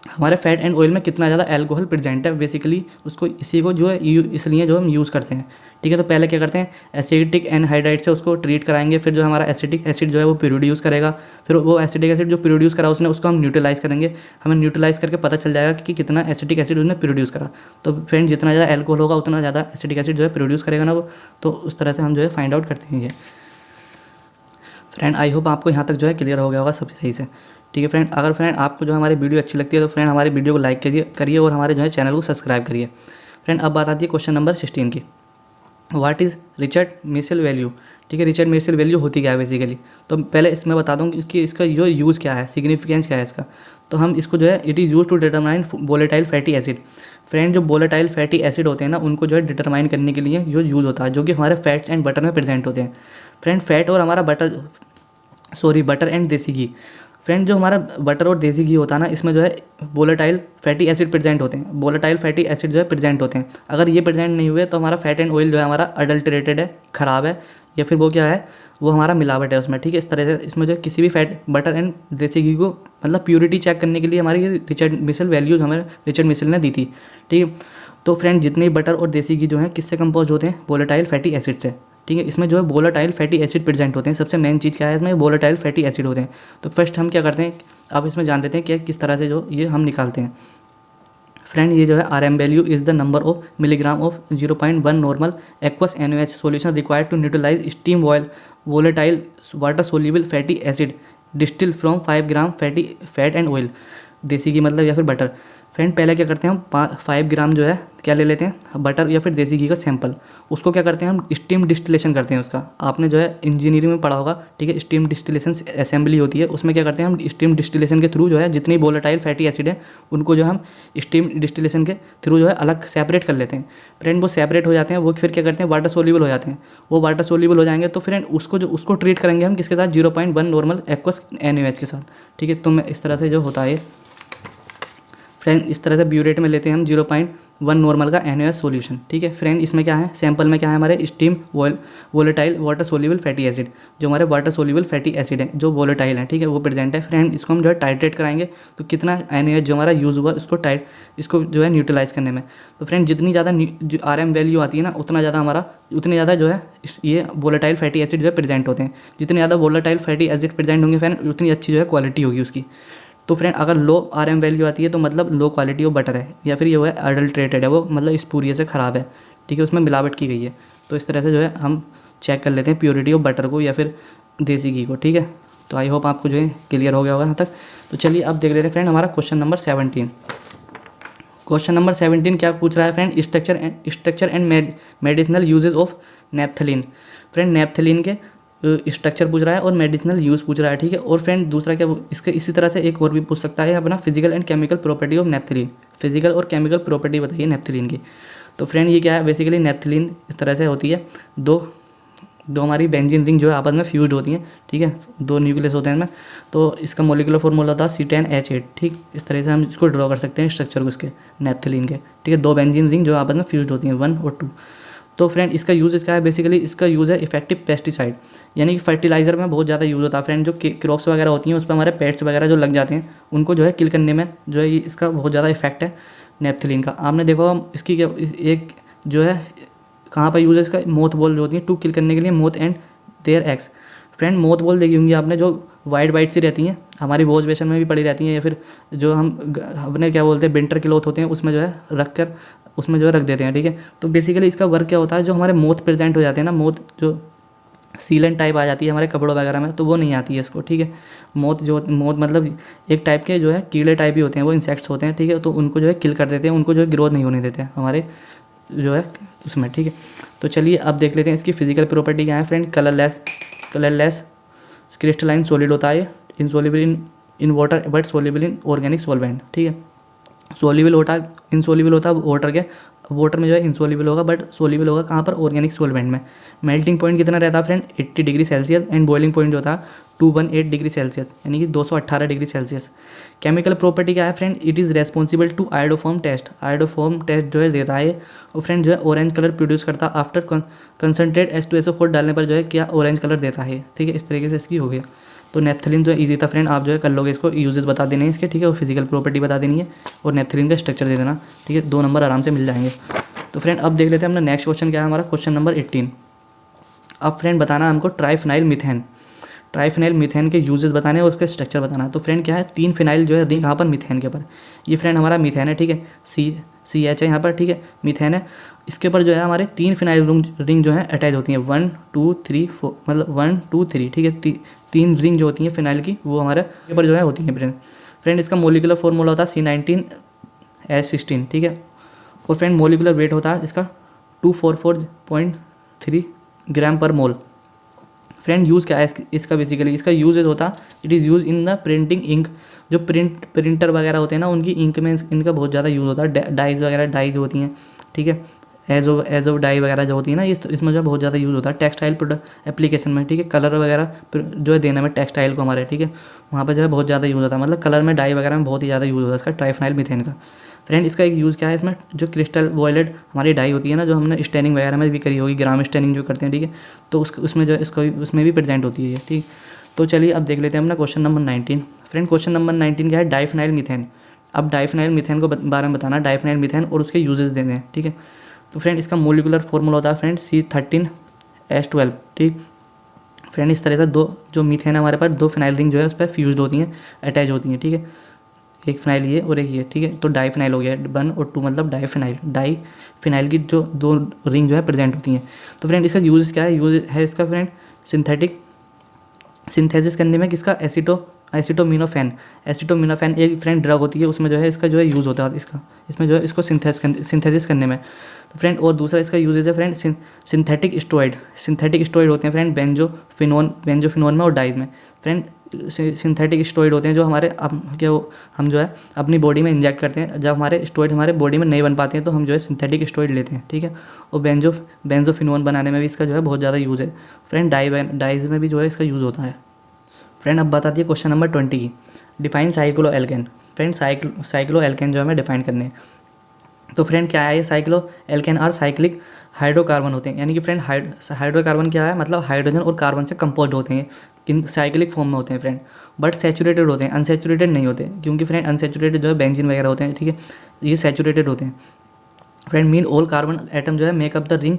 हमारे फैट एंड ऑयल में कितना ज़्यादा एल्कोहल प्रेजेंट है बेसिकली, उसको इसी को जो है इसलिए जो हम यूज़ करते हैं, ठीक है। तो पहले क्या करते हैं, एसिटिक एनहाइड्राइड से उसको ट्रीट कराएंगे, फिर जो हमारा एसिटिक एसिड जो है वो प्रोड्यूस करेगा, फिर वो एसिटिक एसिड जो प्रोड्यूस करा उसने उसको हम न्यूट्रलाइज करेंगे। हमें न्यूट्रलाइज करके पता चल जाएगा कि कितना एसिटिक एसिड उसने प्रोड्यूस करा। तो फ्रेंड जितना ज़्यादा एल्कोहल होगा उतना ज़्यादा एसिटिक एसिड जो है प्रोड्यूस करेगा ना वो। तो उस तरह से हम जो है फाइंड आउट करते हैं ये। फ्रेंड आई होप आपको यहाँ तक जो है क्लियर हो गया होगा सब सही से, ठीक है फ्रेंड, अगर फ्रेंड आपको जो हमारी वीडियो अच्छी लगती है तो फ्रेंड हमारे वीडियो को लाइक करिए और हमारे जो है चैनल को सब्सक्राइब करिए। फ्रेंड अब बात आती है क्वेश्चन नंबर 16 की। What is Reichert Meissl value. ठीक है, रिचर्ड मिशेल वैल्यू होती क्या है बेसिकली। तो पहले इसमें बता दूँ कि इसका जो यूज़ क्या है, सिग्निफिकेंस क्या है इसका। तो हम इसको जो है, it is use to determine volatile fatty acid. Friend जो वोलेटाइल फैटी एसिड होते हैं ना, उनको जो है डिटरमाइन करने के लिए जो यूज़ होता है, जो कि हमारे फैट्स एंड बटर में प्रेजेंट होते हैं। फ्रेंड फैट और हमारा बटर एंड देसी घी। फ्रेंड जो हमारा बटर और देसी घी होता है ना, इसमें जो है वोलेटाइल फैटी एसिड प्रेजेंट होते हैं। वोलेटाइल फैटी एसिड जो है प्रेजेंट होते हैं। अगर ये प्रेजेंट नहीं हुए तो हमारा फैट एंड ऑयल जो है हमारा अडल्टरेटेड है, ख़राब है, या फिर वो क्या है, वो हमारा मिलावट है उसमें। ठीक है, इस तरह से इसमें जो है किसी भी फैट, बटर एंड देसी घी को मतलब प्योरिटी चेक करने के लिए हमारी ये रिचर्ड मिशेल वैल्यूज हमें रिचर्ड मिशेल ने दी थी। ठीक है, तो फ्रेंड जितने भी बटर और देसी घी जो है किससे कंपोज होते हैं, वोलेटाइल फैटी एसिड से। ठीक है, इसमें जो है वोलेटाइल फैटी एसिड प्रेजेंट होते हैं। सबसे मेन चीज़ क्या है इसमें, वोलेटाइल फैटी एसिड होते हैं। तो फर्स्ट हम क्या करते हैं, अब इसमें जान लेते हैं कि किस तरह से जो ये हम निकालते हैं। फ्रेंड ये जो है R M value is the number of milligram of 0.1 normal aqueous NaOH solution required to neutralize steam volatile water soluble fatty acid distil from 5 gram fat and oil. देसी घी मतलब या फिर बटर। फ्रेंड पहले क्या करते हैं हम 5 ग्राम जो है क्या ले लेते हैं, बटर या फिर देसी घी का सैंपल। उसको क्या करते हैं हम स्टीम डिस्टिलेशन करते हैं उसका। आपने जो है इंजीनियरिंग में पढ़ा होगा। ठीक है, स्टीम डिस्टिलेशन असेंबली होती है, उसमें क्या करते हैं हम स्टीम डिस्टिलेशन के थ्रू जो है जितनी वोलेटाइल फैटी एसिड है उनको जो हम स्टीम डिस्टिलेशन के थ्रू जो है अलग सेपरेट कर लेते हैं। फ्रेंड वो सेपरेट हो जाते हैं, वो फिर क्या करते हैं वाटर सोल्यूबल हो जाते हैं। वो वाटर सोल्यूबल हो जाएंगे तो फ्रेंड उसको ट्रीट करेंगे हम किसके साथ, 0.1 नॉर्मल एक्वस NaOH के साथ। ठीक है, तो मैं इस तरह से जो होता है फ्रेंड, इस तरह से ब्यूरेट में लेते हैं हम 0.1 नॉर्मल का NaOH सॉल्यूशन। ठीक है फ्रेंड, इसमें क्या है, सैंपल में क्या है हमारे steam volatile water soluble fatty acid, जो हमारे वाटर सोल्यूबल फैटी एसिड है जो वोलेटाइल है। ठीक है, वो प्रेजेंट है। फ्रेंड इसको हम जो है टाइट्रेट कराएंगे तो कितना NaOH जो हमारा यूज़ हुआ इसको जो है न्यूट्रलाइज करने में। तो फ्रेंड जितनी ज़्यादा RM वैल्यू आती है ना, उतनी ज़्यादा जो है ये वोलेटाइल फैटी एसिड जो है प्रेजेंट होते हैं। जितने ज़्यादा वोलेटाइल फैटी एसिड प्रेजेंट होंगे फ्रेंड, उतनी अच्छी जो है क्वालिटी होगी उसकी। तो फ्रेंड अगर लो RM वैल्यू आती है तो मतलब लो क्वालिटी ऑफ बटर है, या फिर ये है अडल्ट्रेटेड है, वो मतलब स्पूरियस से ख़राब है। ठीक है, उसमें मिलावट की गई है। तो इस तरह से जो है हम चेक कर लेते हैं प्योरिटी ऑफ बटर को या फिर देसी घी को। ठीक है, तो आई होप आपको जो है क्लियर हो गया होगा यहाँ तक। तो चलिए अब देख लेते हैं फ्रेंड हमारा क्वेश्चन नंबर 17। क्वेश्चन नंबर 17 क्या पूछ रहा है friend, structure and medicinal uses of naphthalene. Friend naphthalene के स्ट्रक्चर पूछ रहा है और मेडिसिनल यूज़ पूछ रहा है। ठीक है, और फ्रेंड दूसरा क्या इसके इसी तरह से एक और भी पूछ सकता है अपना, physical and chemical property of naphthalene. Physical और केमिकल प्रॉपर्टी बताइए नेप्थलीन की। तो फ्रेंड ये क्या है, बेसिकली नेप्थलीन इस तरह से होती है, दो हमारी बेंजीन रिंग जो है आपस में फ्यूज होती हैं। ठीक है, 2 न्यूक्लियस होते हैं इसमें। तो इसका मोलिकुलर फॉर्मूला होता है C10H8। ठीक, इस तरह से हम इसको ड्रॉ कर सकते हैं स्ट्रक्चर को इसके नेप्थलीन के। ठीक है, 2 बेंजीन रिंग जो आपस में फ्यूज होती हैं, 1 और 2। तो फ्रेंड इसका यूज़ इसका है, बेसिकली इसका यूज़ है इफेक्टिव पेस्टिसाइड, यानी कि फर्टिलाइज़र में बहुत ज़्यादा यूज़ होता है। फ्रेंड जो क्रॉप्स वगैरह होती हैं उस पर हमारे पेट्स वगैरह जो लग जाते हैं उनको जो है किल करने में जो है इसका बहुत ज़्यादा इफेक्ट है नेप्थलीन का। आपने देखो इसकी क्या एक जो है कहाँ पर यूज़ है इसका, मोथ बॉल जो होती है टू किल करने के लिए, moth and their eggs. Friend moth ball देखी होंगी आपने, जो वाइट सी रहती हैं, हमारी वॉश बेसन में भी पड़ी रहती हैं, या फिर जो हम अपने क्या बोलते हैं विंटर क्लॉथ होते हैं उसमें जो है रख कर उसमें जो है रख देते हैं। ठीक है, तो बेसिकली इसका वर्क क्या होता है, जो हमारे मोथ प्रेजेंट हो जाते हैं ना, मोथ जो सीलन टाइप आ जाती है हमारे कपड़ों वगैरह में, तो वो नहीं आती है इसको। ठीक है, मोथ मतलब एक टाइप के जो है कीड़े टाइप ही होते हैं, वो इंसेक्ट्स होते हैं। ठीक है, तो उनको जो है किल कर देते हैं, उनको जो है ग्रोथ नहीं होने देते हैं हमारे जो है उसमें। ठीक है, तो चलिए अब देख लेते हैं इसकी फिजिकल प्रॉपर्टी क्या है फ्रेंड। कलरलेस क्रिस्टलाइन सॉलिड होता है, insoluble in water but soluble in organic solvent. ठीक है, इनसॉल्युबल होता है वाटर में जो है इनसॉल्युबल होगा, बट सॉल्युबल होगा कहाँ पर, ऑर्गेनिक सॉल्वेंट में। मेल्टिंग पॉइंट कितना रहता है friend, 80 degree Celsius, and boiling point जो होता है 218 डिग्री सेल्सियस, यानी कि 218 डिग्री सेल्सियस। केमिकल प्रॉपर्टी क्या है friend, it is responsible to iodoform test जो है देता है। और फ्रेंड जो है ऑरेंज कलर प्रोड्यूस करता है आफ्टर कंसनट्रेट H2SO4 डालने पर जो है क्या ऑरेंज कलर देता है। ठीक है, इस तरीके से इसकी हो गया। तो नेप्थलीन जो ईजी था फ्रेंड, आप जो है कर लोगे इसको, यूजेस बता देने हैं इसके। ठीक है, और फिजिकल प्रॉपर्टी बता देनी है और नेप्थलीन का स्ट्रक्चर दे देना। ठीक है, 2 नंबर आराम से मिल जाएंगे। तो फ्रेंड अब देख लेते हैं अपना नेक्स्ट क्वेश्चन क्या है हमारा, क्वेश्चन नंबर 18। अब फ्रेंड बताना हमको ट्राइफेनाइल मीथेन। ट्राइफिनाइल मीथेन के यूजेस बताने और उसके स्ट्रक्चर बताना है। तो फ्रेंड क्या है, 3 फिनाइल जो है रिंग यहाँ पर मीथेन के ऊपर, ये फ्रेंड हमारा मीथेन है, ठीक है, CH है यहाँ पर, ठीक है, मीथेन है। इसके ऊपर जो है हमारे 3 फिनाइल रिंग जो है अटैच होती हैं, 1 2 3 4, मतलब 1 2 3, ठीक है, 3 रिंग जो होती हैं फिनाइल की वो हमारे ऊपर जो है होती हैं फ्रेंड। इसका मोलिकुलर फॉर्मूला होता है C19H16, ठीक है। और फ्रेंड मोलिकुलर वेट होता है इसका 244.3 ग्राम पर मोल। फ्रेंड यूज़ क्या है इसका बेसिकली, इसका यूजेज होता है, it is use in the printing ink. जो प्रिंटर वगैरह होते हैं ना, उनकी इंक में इनका बहुत ज़्यादा यूज़ होता है। डाइज वगैरह डाइज होती हैं, ठीक है, एज ऑफ डाई वगैरह जो होती है ना, इसमें जो बहुत ज़्यादा यूज़ होता है टेक्सटाइल प्रोडक्ट एप्लीकेशन में, ठीक है। कलर वगैरह जो है देने में टेक्सटाइल को हमारे, ठीक है, वहाँ पर जो है बहुत ज़्यादा यूज़ होता है, मतलब कलर में डाई वगैरह में बहुत ही ज़्यादा यूज़ होता है इसका ट्राइफिनाइल मीथेन का। फ्रेंड इसका एक यूज़ क्या है, इसमें जो क्रिस्टल वॉयलेट हमारी डाई होती है ना, जो हमने स्टैनिंग वगैरह में भी करी होगी, ग्राम स्टैनिंग जो करते हैं, ठीक है, तो उसमें जो है इसको उसमें भी प्रेजेंट होती है ये, ठीक। तो चलिए अब देख लेते हैं अपना question number 19। Friend question number 19 क्या है, डाइफिनाइल मीथेन। अब डाइफिनाइल मीथेन को बारे में बताना, डाइफिनाइल मीथेन और उसके यूजेस देने हैं, ठीक है। तो फ्रेंड इसका मोलिकुलर फॉर्मूला होता है फ्रेंड C13H12, ठीक। फ्रेंड इस तरह से दो जो मीथेन है हमारे पास, 2 फिनाइल रिंग जो है उस पर फ्यूज होती हैं, अटैच होती हैं, ठीक है, एक फिनाइल ये और एक ये, ठीक है। तो डाइफिनाइल हो गया 1 और 2, मतलब डाइफिनाइल की जो 2 रिंग जो है प्रेजेंट होती हैं। तो फ्रेंड इसका यूज क्या है, यूज है इसका फ्रेंड सिंथेसिस करने में किसका, एसिटोमिनोफेन एक फ्रेंड ड्रग होती है, उसमें जो है इसका जो है यूज़ होता है इसमें जो है इसको सिंथेसिस करने में। तो फ्रेंड और दूसरा इसका यूजेज है फ्रेंड सिंथेटिक स्टोइड होते हैं फ्रेंड बेंजोफिनोन में और डाइज में। फ्रेंड सिंथेटिक स्टोइड होते हैं जो हमारे हम जो है अपनी बॉडी में इंजेक्ट करते हैं, जब हमारे स्टोइड हमारे बॉडी में नहीं बन पाते हैं तो हम जो है सिंथेटिक स्टोइड लेते हैं, ठीक है। और बेंजोफिनोन बनाने में भी इसका जो है बहुत ज़्यादा यूज़ है फ्रेंड। डाइज में भी जो है इसका यूज़ होता है। फ्रेंड अब बता दिए क्वेश्चन नंबर 20 की, define cycloalkane. Friend cycloalkane जो है हमें डिफाइन करने हैं। तो फ्रेंड क्या है, ये cycloalkane are cyclic hydrocarbon होते हैं, यानी कि फ्रेंड हाइड्रोकार्बन क्या है, मतलब हाइड्रोजन और कार्बन से कंपोज होते हैं, इन साइक्लिक फॉर्म में होते हैं फ्रेंड, बट सैचुरेटेड होते हैं, अनसैचुरेटेड नहीं होते, क्योंकि फ्रेंड अनसैचुरेटेड जो है बेंजीन वगैरह होते हैं, ठीक है, ये सैचुरेटेड होते हैं। Friend mean all carbon atom जो है मेकअप द रिंग,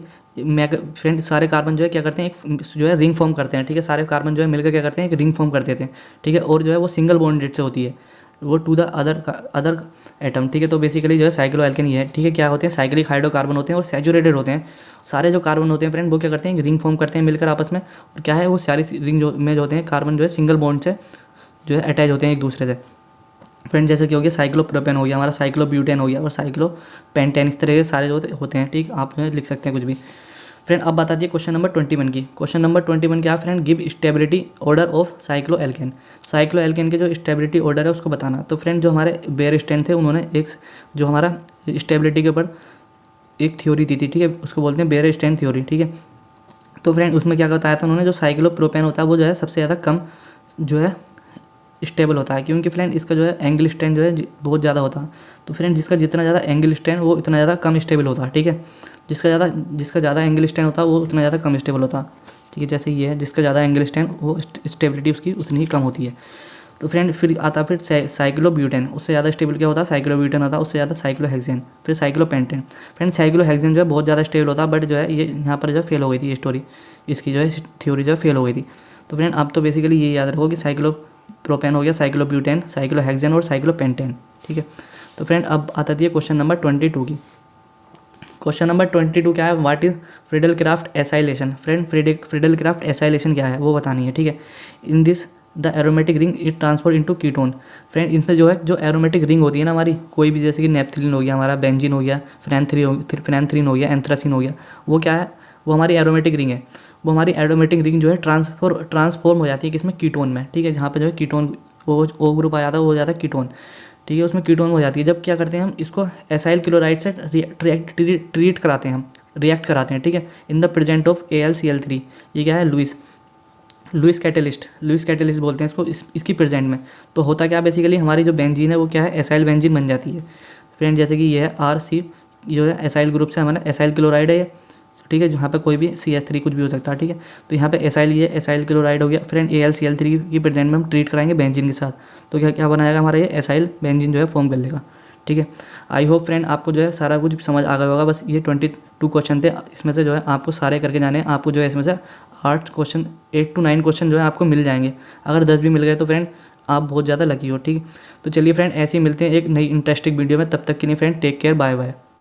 फ्रेंड सारे कार्बन जो है क्या करते हैं, एक जो है रिंग फॉर्म करते हैं, ठीक है, सारे कार्बन जो है मिलकर क्या करते हैं, एक रिंग फॉर्म कर देते हैं, ठीक है, और जो है वो सिंगल बॉन्डेड से होती है वो टू द अदर एटम, ठीक है। तो बेसिकली जो है साइक्लो एल्केन ये है, ठीक है, क्या होते हैं, साइक्लिक हाइड्रोकार्बन होते हैं और सैचुरेटेड होते हैं। सारे जो कार्बन होते हैं फ्रेंड वो क्या करते हैं, रिंग फॉर्म करते हैं मिलकर आपस में, और क्या है वो सारी रिंग जो में जो होते हैं कार्बन जो है सिंगल बॉन्ड से जो है अटैच होते हैं एक दूसरे से। फ्रेंड जैसे कि हो गया साइक्लोप्रोपेन हो गया, हमारा साइक्लोब्यूटेन हो गया और साइक्लोपेंटेन, इस तरह के सारे जो होते हैं, ठीक, आप जो है लिख सकते हैं कुछ भी। फ्रेंड अब बता दिए क्वेश्चन नंबर 21 की। क्वेश्चन नंबर 21 क्या है friend, give stability order of cycloalkane के जो स्टेबिलिटी ऑर्डर है उसको बताना। तो फ्रेंड जो हमारे बेयर स्टैंड थे उन्होंने एक जो हमारा स्टेबिलिटी के ऊपर एक थ्योरी दी थी, ठीक है, उसको बोलते हैं बेयर स्टैंड थ्योरी, ठीक है। तो फ्रेंड उसमें क्या बताया था उन्होंने, जो साइक्लोप्रोपेन होता है वो जो है सबसे ज़्यादा कम जो है स्टेबल होता है, क्योंकि फ्रेंड इसका जो है एंगल स्ट्रेंथ जो है बहुत ज़्यादा होता है। तो फ्रेंड जिसका जितना ज़्यादा एंगल स्ट्रेंथ वो इतना ज़्यादा कम स्टेबल होता है, ठीक है, जिसका ज़्यादा एंगल स्ट्रेंथ होता है वो उतना ज़्यादा कम स्टेबल होता है, ठीक है। जैसे ये है, जिसका ज़्यादा एंगल स्ट्रेंथ वो स्टेबिलिटी उसकी उतनी ही कम होती है। तो फ्रेंड फिर आता फिर साइक्लोब्यूटेन, उससे ज़्यादा स्टेबल क्या होता है, साइक्लोब्यूटेन होता है, उससे ज़्यादा साइक्लोहेक्सेन, फिर साइक्लोपेंटेन। फ्रेंड साइक्लोहेक्सेन जो है बहुत ज़्यादा स्टेबल होता है, बट जो है ये यहाँ पर जो है फेल हो गई थी, ये स्टोरी इसकी जो है थ्योरी जो है फेल हो गई थी। तो फ्रेंड आप तो बेसिकली ये याद रखो कि साइक्लोप्रोपेन हो गया, साइक्लोब्यूटेन, साइक्लोहेक्सेन और साइक्लोपेंटेन, ठीक है। तो फ्रेंड अब आता है क्वेश्चन नंबर 22 की। क्वेश्चन नंबर 22 क्या है, what is Friedel Crafts acylation. Friend Friedel Crafts acylation क्या है वो बतानी है, ठीक है। In this the aromatic ring it transfer into ketone. Friend इनमें जो है जो एरोमेटिक रिंग होती है ना हमारी, कोई भी, जैसे कि नेप्थिलीन हो गया हमारा, बेंजीन हो गया, फिनान्थ्रीन हो गया, एंथ्रासीन हो गया, वो क्या है, वो हमारी एरोमेटिक रिंग है। वो हमारी एरोमेटिक रिंग जो है ट्रांसफॉर्म हो जाती है किसमें, कीटोन में, ठीक है, जहाँ पे जो है कीटोन ओ ग्रुप आ जाता है वो हो जाता है कीटोन, ठीक है, उसमें कीटोन हो जाती है। जब क्या करते हैं हम इसको एसाइल क्लोराइड से ट्रीट कराते हैं, हम रिएक्ट कराते हैं, ठीक है, in the present of AlCl3। ये क्या है, लुइस कैटेलिस्ट बोलते हैं इसको, इसकी प्रेजेंट में। तो होता क्या बेसिकली, हमारी जो बेंजीन है वो क्या है, एसाइल बेंजीन बन जाती है। फ्रेंड जैसे कि ये है RC, जो है एसाइल ग्रुप से हमारा एसाइल क्लोराइड है ये, ठीक है, जहाँ पे कोई भी CH3 कुछ भी हो सकता है, ठीक है। तो यहाँ पे एसाइल ये एसाइल क्लोराइड हो गया। फ्रेंड AlCl3 की प्रेजेंट में हम ट्रीट कराएंगे बेंजीन के साथ, तो क्या बनाएगा हमारा ये एसाइल बेंजीन जो है फॉर्म कर लेगा, ठीक है। आई होप फ्रेंड आपको जो है सारा कुछ समझ आ गया होगा। बस ये 22 क्वेश्चन थे, इसमें से जो है आपको सारे करके जाने हैं, आपको जो है इसमें से 8 क्वेश्चन 8 to 9 क्वेश्चन जो है आपको मिल जाएंगे। अगर 10 भी मिल गए तो फ्रेंड आप बहुत ज़्यादा लकी हो। ठीक, तो चलिए फ्रेंड ऐसे ही मिलते हैं एक नई इंटरेस्टिंग वीडियो में। तब तक के लिए friend take care, bye bye.